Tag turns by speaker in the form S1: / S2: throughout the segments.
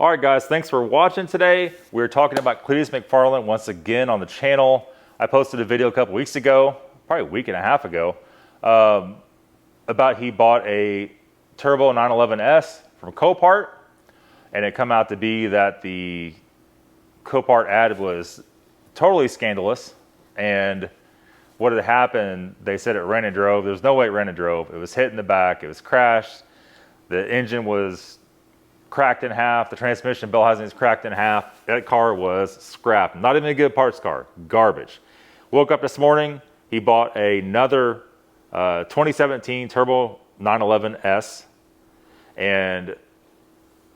S1: All right, guys, thanks for watching today. We're talking about Cleetus Mcfarland once again on the channel. I posted a video a couple weeks ago, probably a week and a half ago, about he bought a turbo 911S from Copart, and it come out to be that the Copart ad was totally scandalous. And what had happened, they said it ran and drove. There's no way it ran and drove. It was hit in the back. It was crashed. The engine was cracked in half. The transmission bell housing is cracked in half. That car was scrapped. Not even a good parts car. Garbage. Woke up this morning. He bought another 2017 Turbo 911S. And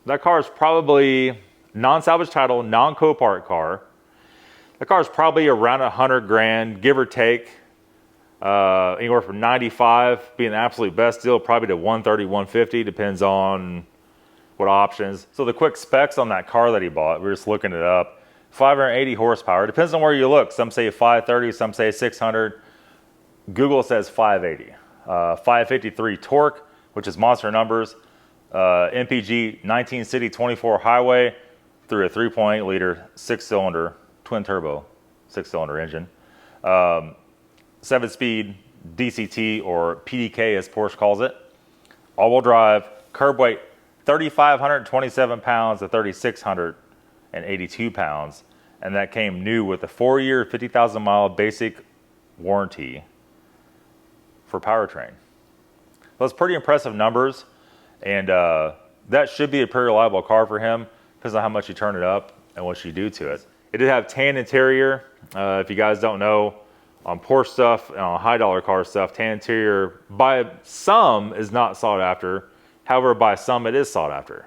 S1: that car is probably non-salvage title, non-Copart car. The car is probably around 100 grand, give or take. Anywhere from 95 being the absolute best deal, probably to 130, 150, depends on what options. So the quick specs on that car that he bought, we were just looking it up. 580 horsepower. Depends on where you look. Some say 530, some say 600. Google says 580. 553 torque, which is monster numbers. MPG 19 city 24 highway through a 3.8 liter 6-cylinder twin turbo 6-cylinder engine. 7-speed DCT, or PDK as Porsche calls it. All-wheel drive, curb weight 3,527 pounds to 3,682 pounds. And that came new with a 4-year, 50,000 mile basic warranty for powertrain. Those pretty impressive numbers. And that should be a pretty reliable car for him, depends on how much you turn it up and what you do to it. It did have tan interior. If you guys don't know, on Porsche stuff and on high dollar car stuff, tan interior by some is not sought after. However, by some it is sought after.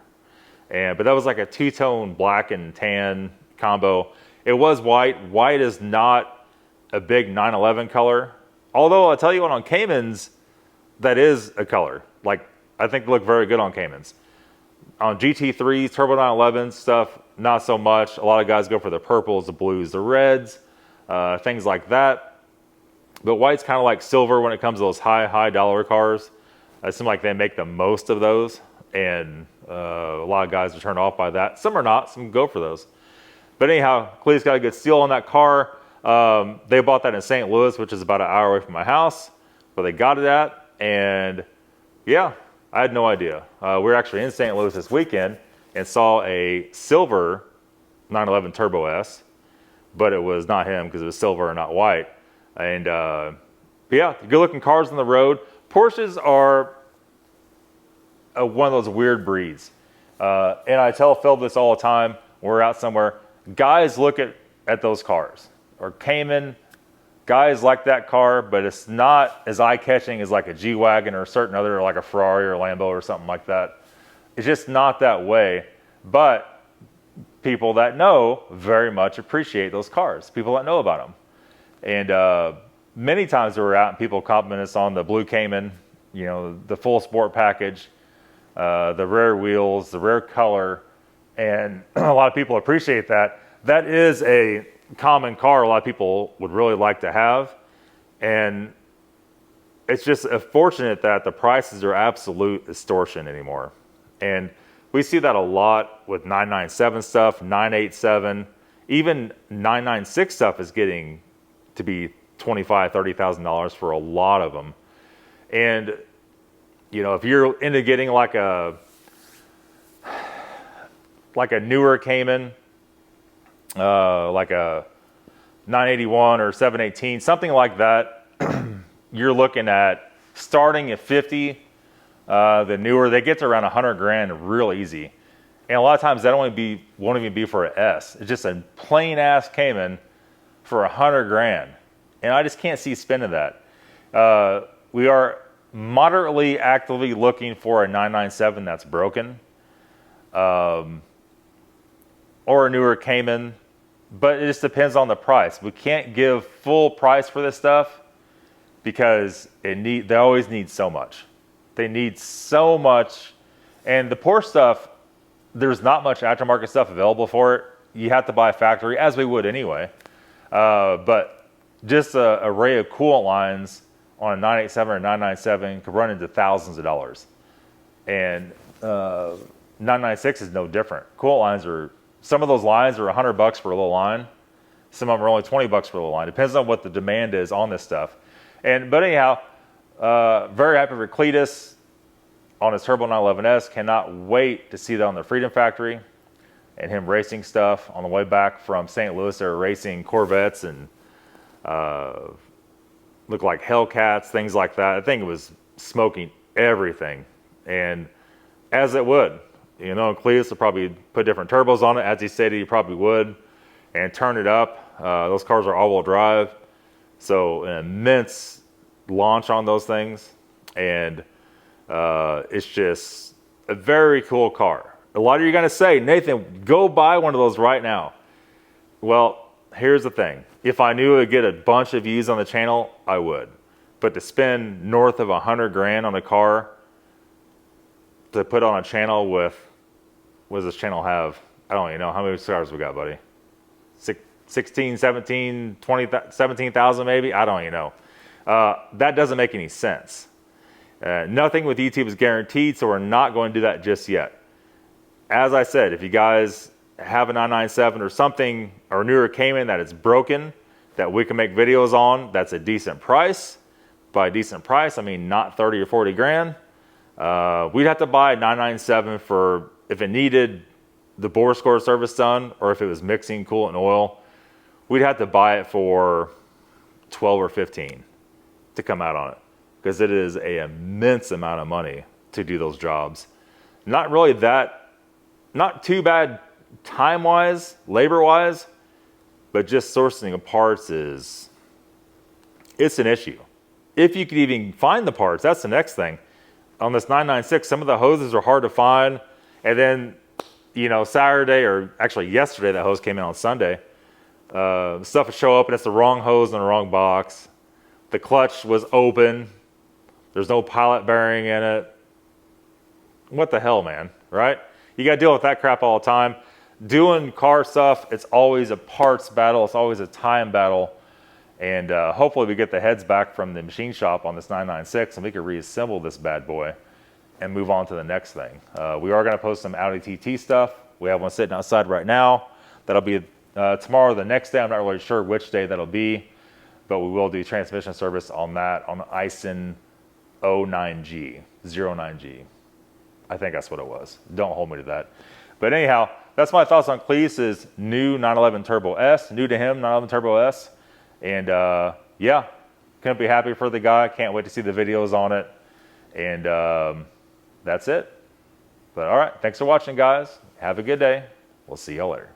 S1: But that was like a two-tone black and tan combo. It was white. White is not a big 911 color. Although I'll tell you what, on Caymans, that is a color. Like, I think they look very good on Caymans. On GT3s, Turbo 911 stuff, not so much. A lot of guys go for the purples, the blues, the reds, things like that. But white's kind of like silver when it comes to those high dollar cars. It seems like they make the most of those, and a lot of guys are turned off by that. Some are not, some go for those. But anyhow, Cleetus got a good steal on that car. They bought that in St. Louis, which is about an hour away from my house, where they got it at. And yeah, I had no idea. We were actually in St. Louis this weekend and saw a silver 911 Turbo S, but it was not him because it was silver and not white. And yeah, good looking cars on the road. Porsches are one of those weird breeds. And I tell Phil this all the time when we're out somewhere. Guys look at those cars. Or Cayman, guys like that car, but it's not as eye-catching as like a G-Wagon or a certain other, like a Ferrari or a Lambo or something like that. It's just not that way. But people that know very much appreciate those cars. People that know about them. And many times we were out and people compliment us on the blue Cayman, you know, the full sport package, the rare wheels, the rare color, and a lot of people appreciate that. That is a common car a lot of people would really like to have, and it's just fortunate that the prices are absolute extortion anymore. And we see that a lot with 997 stuff, 987, even 996 stuff is getting to be $25,000, $30,000 for a lot of them. And you know, if you're into getting like a newer Cayman, like a 981 or 718, something like that, you're looking at starting at 50. The newer, they get to around 100 grand real easy. And a lot of times that won't even be for an S. It's just a plain ass Cayman for 100 grand. And I just can't see spending that. We are moderately actively looking for a 997 that's broken. Or a newer Cayman. But it just depends on the price. We can't give full price for this stuff because they always need so much. They need so much. And the Porsche stuff, there's not much aftermarket stuff available for it. You have to buy a factory, as we would anyway. But just an array of coolant lines on a 987 or 997 could run into thousands of dollars. And 996 is no different. Coolant lines are, some of those lines are $100 for a little line. Some of them are only $20 for a little line. Depends on what the demand is on this stuff. But anyhow, very happy for Cleetus on his Turbo 911S. Cannot wait to see that on the Freedom Factory and him racing stuff. On the way back from St. Louis, they were racing Corvettes and looked like Hellcats, things like that. I think it was smoking everything, and as it would. You know, Cleetus will probably put different turbos on it, as he said he probably would, and turn it up. Those cars are all-wheel drive, so an immense launch on those things, and it's just a very cool car. A lot of you are going to say, Nathan, go buy one of those right now. Well, here's the thing. If I knew it would get a bunch of views on the channel, I would. But to spend north of 100 grand on a car to put on a channel with, what does this channel have? I don't even know. How many subscribers we got, buddy? 16, 17, 20, 17,000 maybe? I don't even know. That doesn't make any sense. Nothing with YouTube is guaranteed, so we're not going to do that just yet. As I said, if you guys have a 997 or something, or newer Cayman that is broken, that we can make videos on, that's a decent price. By a decent price, I mean not 30 or 40 grand. We'd have to buy a 997 for, if it needed the bore score service done, or if it was mixing coolant and oil, we'd have to buy it for 12 or 15 to come out on it, because it is an immense amount of money to do those jobs. Not really that, not too bad time-wise, labor-wise, but just sourcing of parts is, it's an issue. If you could even find the parts, that's the next thing. On this 996, some of the hoses are hard to find, and then, you know, Saturday, or actually yesterday, that hose came in on Sunday. Stuff would show up and it's the wrong hose in the wrong box. The clutch was open. There's no pilot bearing in it. What the hell, man, right? You got to deal with that crap all the time. Doing car stuff, it's always a parts battle. It's always a time battle. And hopefully we get the heads back from the machine shop on this 996 and we can reassemble this bad boy and move on to the next thing. We are going to post some Audi TT stuff. We have one sitting outside right now. That'll be tomorrow or the next day. I'm not really sure which day that'll be, but we will do transmission service on that on the Ison 09G. I think that's what it was. Don't hold me to that. But anyhow, that's my thoughts on Cleetus' new 911 Turbo S. New to him, 911 Turbo S. And yeah, couldn't be happy for the guy. Can't wait to see the videos on it. And that's it. But all right, thanks for watching, guys. Have a good day. We'll see y'all later.